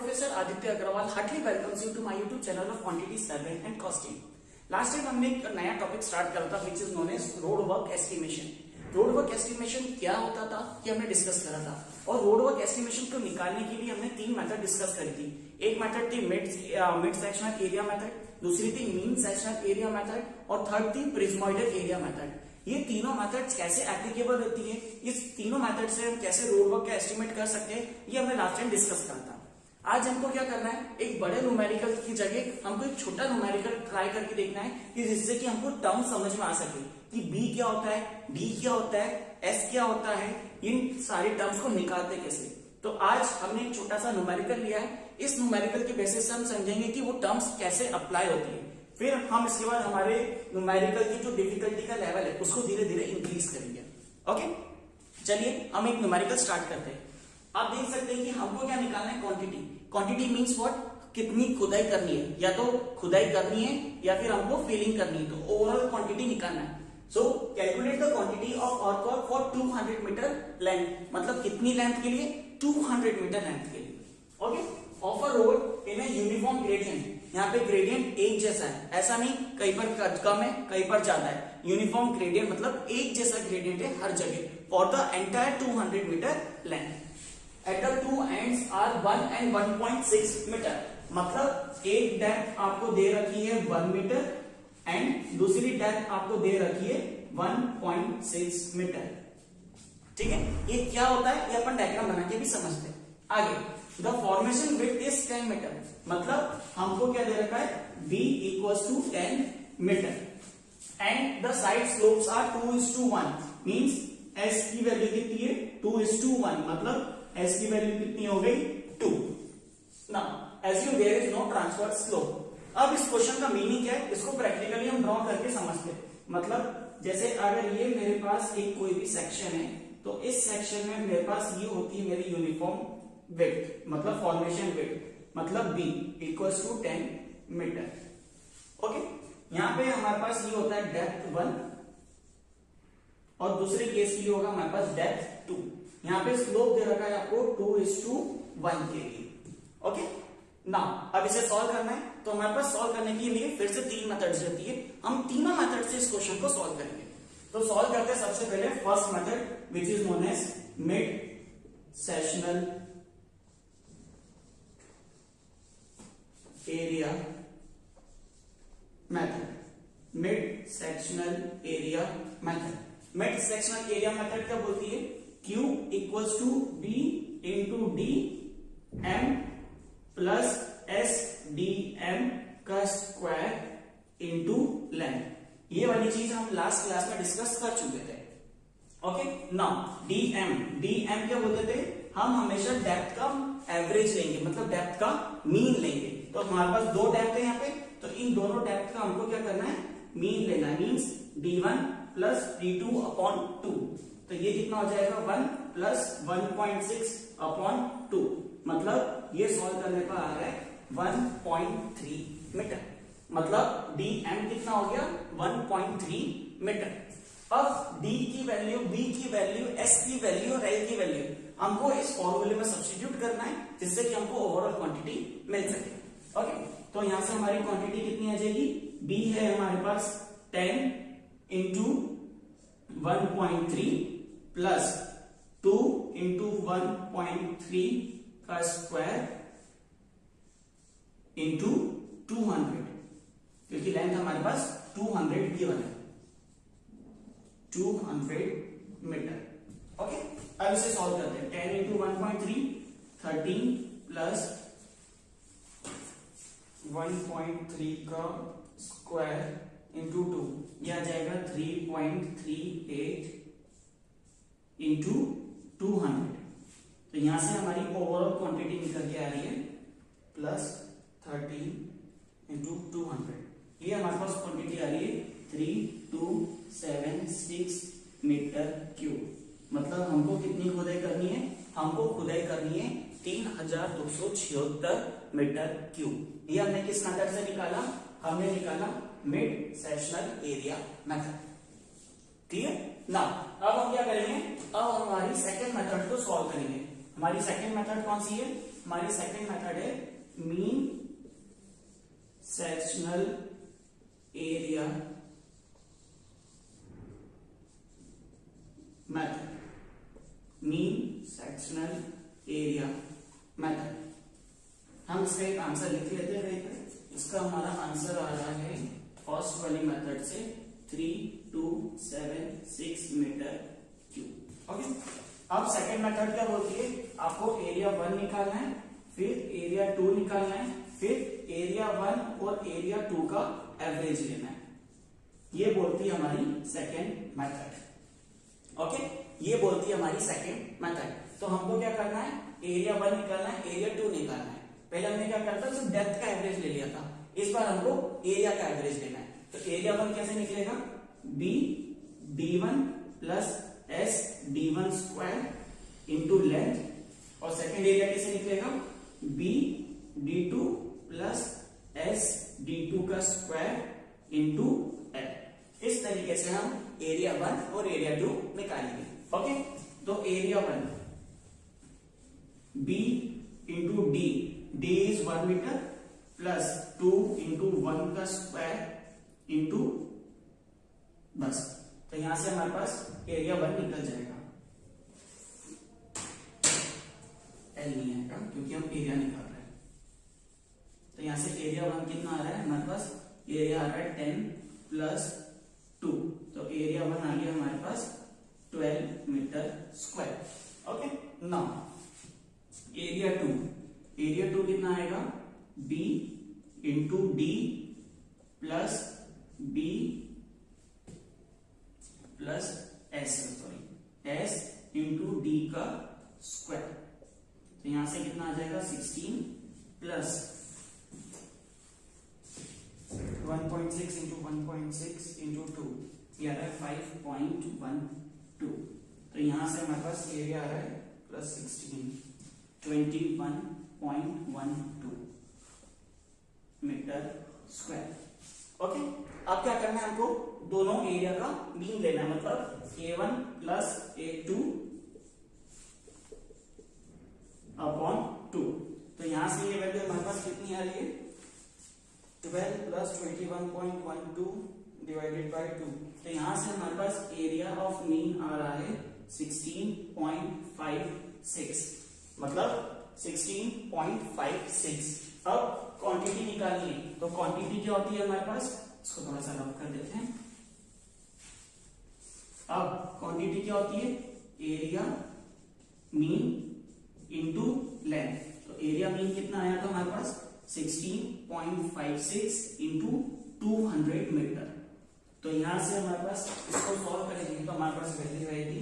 Professor Aditya Agrawal heartily welcomes you to my YouTube channel of Quantity Survey and Costing. Last time हमने एक नया topic start करा था which is known as road work estimation. Road work estimation क्या होता था ये हमने डिस्कस करा था और रोड वर्क एस्टिमेशन को निकालने के लिए हमने तीन मेथड डिस्कस करी थी. एक मेथड थी मिड सेक्शनल एरिया मेथड, दूसरी थी मीन सेक्शनल एरिया मेथड और थर्ड थी प्रिज्मोइडल एरिया मेथड. ये तीनों मेथड्स कैसे एप्लीकेबल रहती है, इस तीनों मेथड से हम कैसे रोड वर्क का एस्टिमेट कर सकते हैं, ये हमने लास्ट टाइम डिस्कस करा था. आज हमको क्या करना है, एक बड़े न्यूमेरिकल की जगह हमको एक छोटा न्यूमेरिकल ट्राई करके देखना है कि जिससे कि हमको टर्म समझ में आ सके कि बी क्या होता है, डी क्या होता है, एस क्या होता है, इन सारे टर्म्स को निकालते कैसे. तो आज हमने एक छोटा सा न्यूमेरिकल लिया है. इस न्यूमेरिकल के बेसिस से हम समझेंगे कि वो टर्म्स कैसे अप्लाई होती है. फिर हम इसके बाद हमारे न्यूमेरिकल की जो डिफिकल्टी का लेवल है उसको धीरे धीरे इंक्रीज करेंगे. ओके, चलिए हम एक न्यूमेरिकल स्टार्ट करते हैं. आप देख सकते हैं कि हमको क्या निकालना है, क्वांटिटी. क्वांटिटी मींस व्हाट, कितनी खुदाई करनी है, या तो खुदाई करनी है या फिर हमको फिलिंग करनी है. तो ओवरऑल क्वांटिटी निकालना है. So calculate the quantity of earthwork for 200 metre length. मतलब कितनी लेंथ के लिए, 200 मीटर लेंथ के लिए. Okay, of a road in a uniform gradient. यहाँ पे ग्रेडियंट एक जैसा है, ऐसा नहीं कहीं पर कम है कहीं पर ज्यादा है. यूनिफॉर्म ग्रेडियंट मतलब एक जैसा ग्रेडियंट है हर जगह for the entire 200 metre length. At the two ends are 1 and 1.6 metre. मतलब एक डेप्थ आपको दे रखी है 1 मीटर एंड दूसरी डेप्थ आपको दे रखी है 1.6 मीटर. ठीक है, ये क्या होता है ये अपन डायग्राम बना के भी समझते हैं. आगे, the formation width is 10 metre. मतलब हमको क्या दे रखा है, b equals to 10 metre and the side slopes are 2:1. Means s की वैल्यू कितनी है, 2:1. मतलब s की वैल्यू कितनी हो गई, 2. Now assume there is no transverse slope. अब इस क्वेश्चन का मीनिंग क्या है, इसको प्रैक्टिकली हम ड्रॉ करके समझते हैं. मतलब जैसे अगर ये मेरे पास एक कोई भी सेक्शन है तो इस सेक्शन में मेरे पास ये होती है मेरी यूनिफॉर्म विड्थ, मतलब फॉर्मेशन विड्थ. मतलब b equals to 10 metre. Okay, यहां पे हमारे पास ये होता है डेप्थ 1 और दूसरे केस के लिए होगा हमारे पास डेप्थ 2. यहाँ पे स्लोप दे रखा है आपको 2:1 के लिए. ओके, नाउ अब इसे सॉल्व करना है तो हमारे पास सॉल्व करने के लिए फिर से तीन मेथड्स रहती है. हम तीनों मेथड से इस क्वेश्चन को सॉल्व करेंगे. तो सॉल्व करते हैं सबसे पहले first method which is known as mid sectional area method. Mid sectional area method. Mid sectional area method क्या बोलती है, Q equals to B into D M plus S D M का स्क्वायर इंटू लेंथ. ये वाली चीज हम last class में discuss कर चुके थे. ओके, नाउ डी एम क्या बोलते थे, हम हमेशा डेप्थ का एवरेज लेंगे, मतलब डेप्थ का मीन लेंगे. तो हमारे पास दो डेप्थ है यहाँ पे, तो इन दोनों डेप्थ का हमको क्या करना है, मीन लेना है. Means d1 plus d2 upon 2. तो ये कितना हो जाएगा, 1 प्लस 1.6 अपॉन 2. मतलब ये सॉल्व करने पर आ रहा है 1.3 मीटर. मतलब dm कितना हो गया, 1.3 मीटर. अब d की वैल्यू, b की वैल्यू, s की वैल्यू और l की वैल्यू हमको इस फॉर्मूले में सब्स्टिट्यूट करना है जिससे कि हमको ओवरऑल क्वांटिटी मिल सके. ओके, तो यहां से हमारी क्वांटिटी कितनी आ जाएगी, b है हमारे पास 10 इंटू 1.3 प्लस 2 इंटू 1.3 का स्क्वायर इंटू 200, क्योंकि लेंथ हमारे पास 200 गिवन है, 200 मीटर. ओके, अब इसे सॉल्व करते हैं. 10 इंटू 1.3 13 प्लस 1.3 का स्क्वायर इंटू 2, यह आ जाएगा 3.38 इंटू 200. तो यहां से हमारी ओवरऑल क्वांटिटी निकल के आ रही है प्लस 13 इंटू 200. ये हमारे पास क्वांटिटी आ रही है 3276 मीटर क्यूब. मतलब हमको कितनी खुदाई करनी है, हमको खुदाई करनी है 3276 मीटर क्यूब. ये हमने किस मेथड से निकाला, हमने निकाला मिड सेक्शनल एरिया मेथड. ठीक है ना. अब हम क्या करेंगे, अब हमारी सेकंड मेथड को सॉल्व करेंगे. हमारी सेकंड मेथड कौन सी है? हमारी सेकंड मेथड है mean sectional area method, mean sectional area method. हम इसका एक आंसर लिख लेते हैं। इसका हमारा आंसर आ रहा है फर्स्ट वाली मेथड से 3276 मीटर क्यूब। ओके, अब सेकंड मेथड क्या बोलती है? आपको एरिया 1 निकालना है, फिर एरिया 2 निकालना है, फिर एरिया 1 और एरिया 2 का एवरेज लेना है। ये बोलती है हमारी सेकंड मेथड। ओके, ये बोलती है हमारी सेकंड मेथड। तो हमको क्या करना है? एरिया 1 निकालना है, एरिया 2 निकालना है। पहले हमने क्या करता था, सिर्फ डेप्थ का एवरेज ले लिया था। इस बार हमको एरिया का एवरेज लेना है। तो एरिया 1 कैसे निकलेगा? B d1 plus S d1 square into length, और सेकेंड एरिया कैसे निकलेगा? B d2 plus S d2 का स्क्वायर इंटू एल। इस तरीके से हम एरिया 1 और एरिया 2 निकालेंगे। ओके, तो area 1 B into D, D is 1 metre plus 2 into 1 का स्क्वायर इंटू 10। तो यहां से हमारे पास एरिया 1 निकल जाएगा। एल नहीं आएगा क्योंकि हम एरिया निकाल रहे हैं। तो यहां से एरिया 1 कितना आ रहा है हमारे पास? एरिया आ रहा है 10 प्लस 2, तो एरिया 1 आ गया हमारे पास 12 metre square. Okay, now area 2, area 2 कितना आएगा? B into D plus B plus S, sorry S into D का स्क्वायर। तो यहां से कितना आ जाएगा? 16 प्लस 1.6 इंटू 1.6 इंटू 2, ये आ रहा है 5.12। तो यहां से हमारे पास एरिया आ रहा है प्लस 16 21.12 मीटर स्क्वायर। ओके, अब क्या करना है? हमको दोनों एरिया का मीन लेना है, मतलब a1 प्लस a2 अपॉन 2। तो यहां से ये वैल्यू हमारे पास कितनी आ रही है? 12 प्लस 21.12 डिवाइडेड बाय 2। तो यहां से हमारे पास एरिया ऑफ मीन आ रहा है 16.56, मतलब 16.56। अब क्वांटिटी निकालनी है, तो क्वांटिटी क्या होती है हमारे पास? इसको थोड़ा सा रब कर देते हैं। अब क्वांटिटी क्या होती है? Area mean into length. तो एरिया मीन कितना आया था हमारे पास? 16.56 इंटू 200 मीटर। तो यहां से हमारे पास इसको सॉल्व करेंगे तो हमारे पास वैल्यू आएगी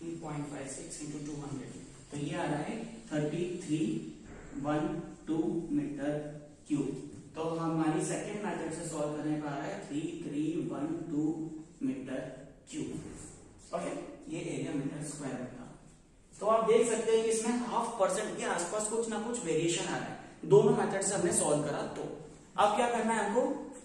16.56 इंटू 200। तो ये आ रहा है 3312 मीटर क्यूब। तो हमारी सेकेंड मेथड से सॉल्व करने पर आ रहा है 3312 मीटर क्यूब। ओके, ये एरिया मीटर स्क्वायर में था। तो आप देख सकते हैं कि इसमें 0.5% के आसपास कुछ ना कुछ वेरिएशन आ रहा है। दोनों मेथड से हमने सॉल्व करा। तो अब क्या करना है? हमको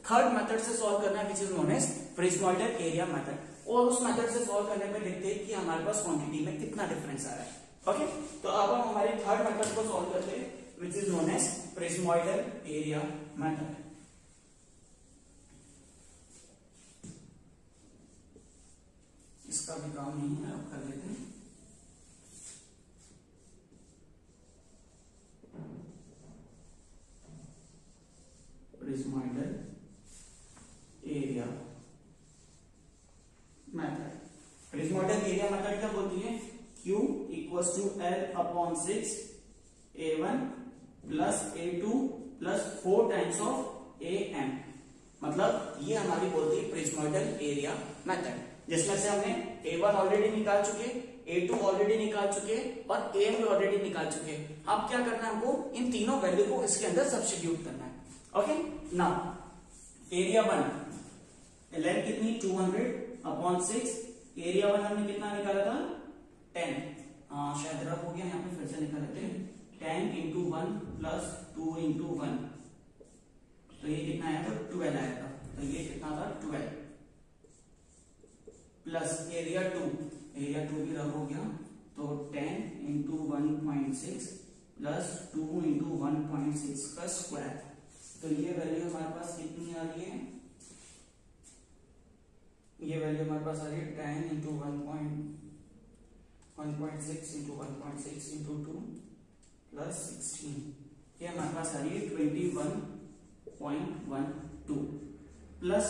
थर्ड मेथड से सॉल्व करना है, which is known as prismoidal area method. और उस मेथड से सॉल्व करने पर देखते हैं कि हमारे पास क्वांटिटी में कितना डिफरेंस आ रहा है। ओके, तो अब हम हमारे थर्ड मेथड को सॉल्व करते हैं, which is known as prismoidal area method. इसका भी काम नहीं है, अब कर लेते हैं। Prismoidal area method. Prismoidal area method क्या बोलती है? Q equals to L upon 6 A1 plus A2 plus 4 times of AM। मतलब ये हमारी बोलती है प्रिज्मोइडल एरिया मेथड, जिसमें से हमने A1 ऑलरेडी निकाल चुके, A2 ऑलरेडी निकाल चुके और AM भी ऑलरेडी निकाल चुके। अब क्या करना है? हमको इन तीनों वैल्यू को इसके अंदर सब्स्टिट्यूट करना है। ओके, नाउ एरिया 1 लेंथ कितनी? 200 अपॉन 6। एरिया 1 हमने कितना निकाला था? 10। शायद रफ हो गया, यहाँ पे फिर से निकाल लेते हैं। 10 इंटू 1 प्लस 2 इंटू 1, तो ये कितना आया था? 12 आया था। तो ये कितना था? 12 प्लस एरिया 2, एरिया 2 भी रफ हो गया, तो 10 इंटू 1.6 प्लस 2 इंटू 1.6 का स्क्वायर। तो ये वैल्यू हमारे पास कितनी आ रही है, ये वैल्यू हमारे पास आ रही है 10 इंटू 1.6 इंटू 1.6 इंटू 2 प्लस 16, ये हमारे पास आ रही है 21.12 plus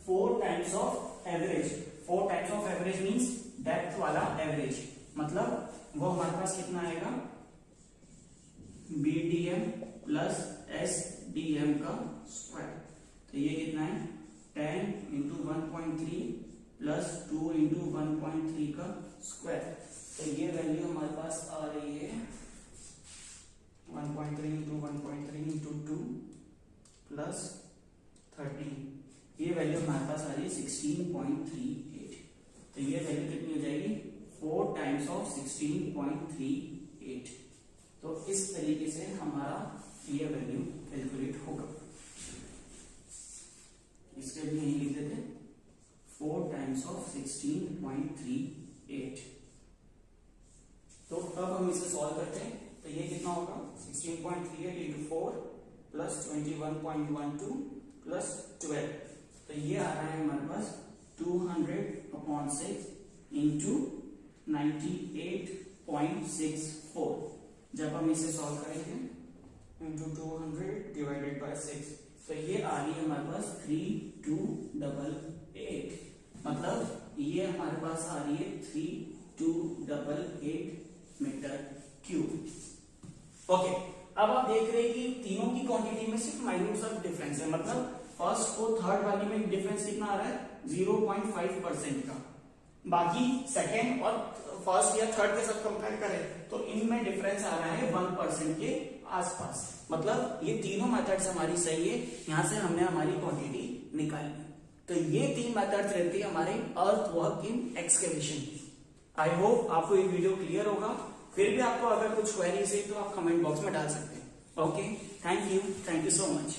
4 times of average. 4 times of average means depth वाला एवरेज, मतलब वो हमारे पास कितना आएगा, BDM प्लस SDM का स्क्वायर। तो ये कितना है 10 इंटू 1.3 प्लस 2 इंटू 1.3 का स्क्वायर। तो ये वैल्यू हमारे पास आ रही है 1.3 इंटू 1.3 इंटू 2 प्लस 13, ये वैल्यू हमारे पास आ रही है 16.38। तो ये वैल्यू कितनी हो जाएगी 4 टाइम्स ऑफ 16.38। तो इस तरीके से हमारा ये वैल्यू कैलकुलेट होगा। इसके लिए यही लिख देते 4 टाइम्स ऑफ 16.38। तो अब हम इसे सॉल्व करते हैं, तो ये कितना होगा 16.38 इंटू 4 प्लस 21.12 प्लस 12। तो ये आ रहा है हमारे पास 200/6 इंटू 98.64। जब हम इसे सॉल्व करेंगे इंटू 200 डिवाइडेड बाय 6, तो ये आ रही है हमारे पास 3288, मतलब ये हमारे पास आ रही है 3288 मीटर क्यूब। ओके, अब आप देख रहे हैं कि तीनों की क्वांटिटी में सिर्फ माइन्यूट सा डिफरेंस है, मतलब फर्स्ट और थर्ड वाली में डिफरेंस कितना आ रहा है 0.5% का। बाकी सेकेंड और फर्स्ट या थर्ड के साथ कंपेयर करें तो इनमें डिफरेंस आ रहा है 1% के आसपास। मतलब ये तीनों मेथड्स हमारी सही है, यहां से हमने हमारी क्वांटिटी निकाली। तो ये 3 मेथड्स रहती है हमारे अर्थ वर्क इन एक्सकेवेशन की। आई होप आपको ये वीडियो क्लियर होगा। फिर भी आपको अगर कुछ क्वेरीज है तो आप कमेंट बॉक्स में डाल सकते हैं। Okay, thank you so much.